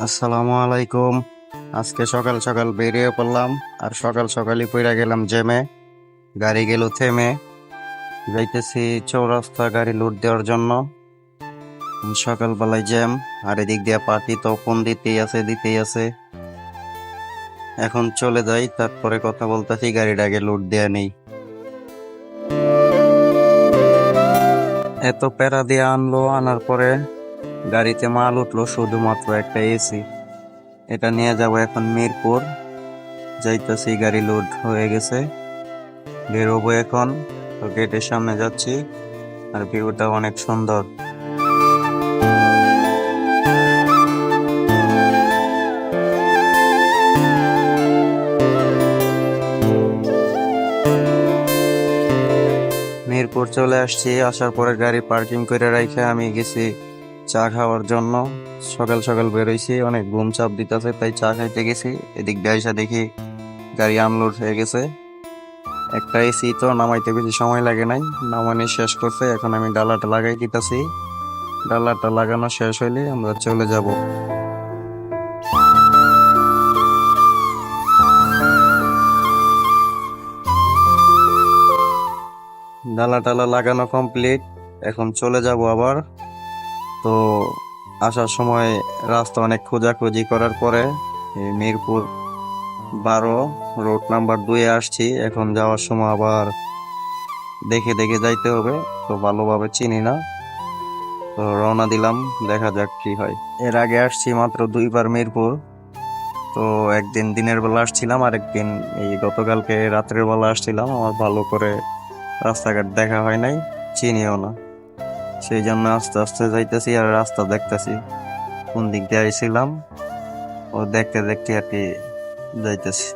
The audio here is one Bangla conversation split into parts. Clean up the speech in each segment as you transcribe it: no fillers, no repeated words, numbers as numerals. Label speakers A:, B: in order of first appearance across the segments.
A: আসসালামু আলাইকুম। আজকে সকাল সকাল বেরিয়ে পড়লাম, আর সকাল সকালই পইরা গেলাম জ্যামে। গাড়ি গেল থেমে। যাইতেছি চৌরাস্তা গাড়ি লোড দেওয়ার জন্য। সকালবেলায় জ্যাম, আর এদিক দিয়ে পার্টি তো ফোন দিতেই আছে। এখন চলে যাই, তারপরে কথা বলতেছি, গাড়িটা আগে লোড দেয়া নেই। এত প্যারা দিয়ে আনলো, আনার পরে গাড়িতে মাল উঠলো শুধুমাত্র একটা এসি। এটা নিয়ে যাব এখন মিরপুর। যাইতেছি, গাড়ি লোড হয়ে গেছে, বেরোবো এখন। তো গেটের সামনে যাচ্ছি, আর ভিউটা অনেক সুন্দর। মিরপুর চলে আসছি, আসার পরে গাড়ি পার্কিং করে রাখে আমি গেছি চা খাওয়ার জন্য। সকাল সকাল বেরোইছি, অনেক ঘুম চাপ দিতেছে, তাই চা খাইতে গেছি। এদিক দিয়ে আইসা দেখি গাড়ি আনলোড হয়ে গেছে। একটা এসি তো নামাইতে বেশি সময় লাগে নাই, নামানি শেষ করছে। এখন আমি ডালাটা লাগাই দিতেছি, ডালাটা লাগানো শেষ হইলে আমরা চলে যাব। ডালা টালা লাগানো কমপ্লিট, এখন চলে যাব আবার। তো আসার সময় রাস্তা অনেক খোঁজাখুঁজি করার পরে এই মিরপুর 12 রোড নাম্বার 2-এ আসছি। এখন যাওয়ার সময় আবার দেখে দেখে যাইতে হবে, তো ভালোভাবে চিনি না। তো রওনা দিলাম, দেখা যাক কি হয়। এর আগে আসছি মাত্র 2বার মিরপুর। তো একদিন দিনের বেলা আসছিলাম, আর একদিন এই গতকালকে রাত্রের বেলা আসছিলাম। আমার ভালো করে রাস্তাঘাট দেখা হয় নাই, চিনিও না। সেই জন্য আস্তে আস্তে যাইতেছি, আর রাস্তা দেখতেছি কোন দিক দিয়ে আইছিলাম, ও দেখতে দেখতে আর কি যাইতেছি।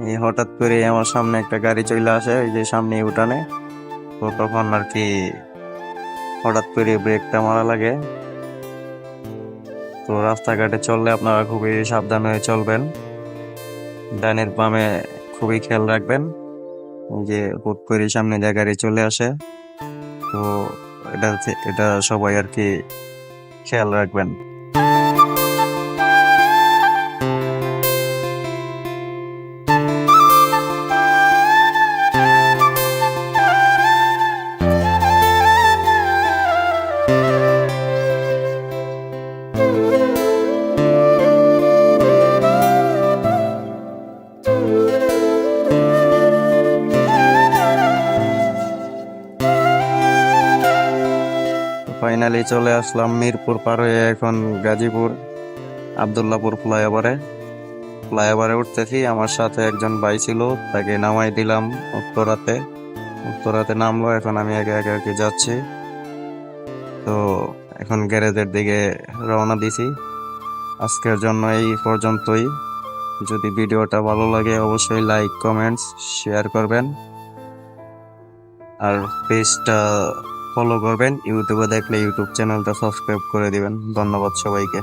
A: এই হঠাৎ করে আমার সামনে একটা গাড়ি চলে আসে, ওই যে সামনে উঠানে। তো তখন আর কি হঠাৎ করে ব্রেকটা মারা লাগে। তো রাস্তাঘাটে চললে আপনারা খুবই সাবধান হয়ে চলবেন, ডানের বামে খুবই খেয়াল রাখবেন। ওই যে হুট করে সামনে দিয়ে গাড়ি চলে আসে, তো এটা সবাই আর কি খেয়াল রাখবেন। ফাইনালি চলে আসলাম মিরপুর পার হয়ে, এখন গাজীপুর আবদুল্লাপুর ফ্লাইওভারে উঠতেছি। আমার সাথে একজন ভাই ছিল, তাকে নামাই দিলাম উত্তরাতে নামলো। এখন আমি একে একে আর কি যাচ্ছি। তো এখন গ্যারেজের দিকে রওনা দিছি। আজকের জন্য এই পর্যন্তই। যদি ভিডিওটা ভালো লাগে অবশ্যই লাইক কমেন্টস শেয়ার করবেন, আর পেজটা ফলো করবেন। ইউটিউবে দেখলে ইউটিউব চ্যানেলটা সাবস্ক্রাইব করে দিবেন। ধন্যবাদ সবাইকে।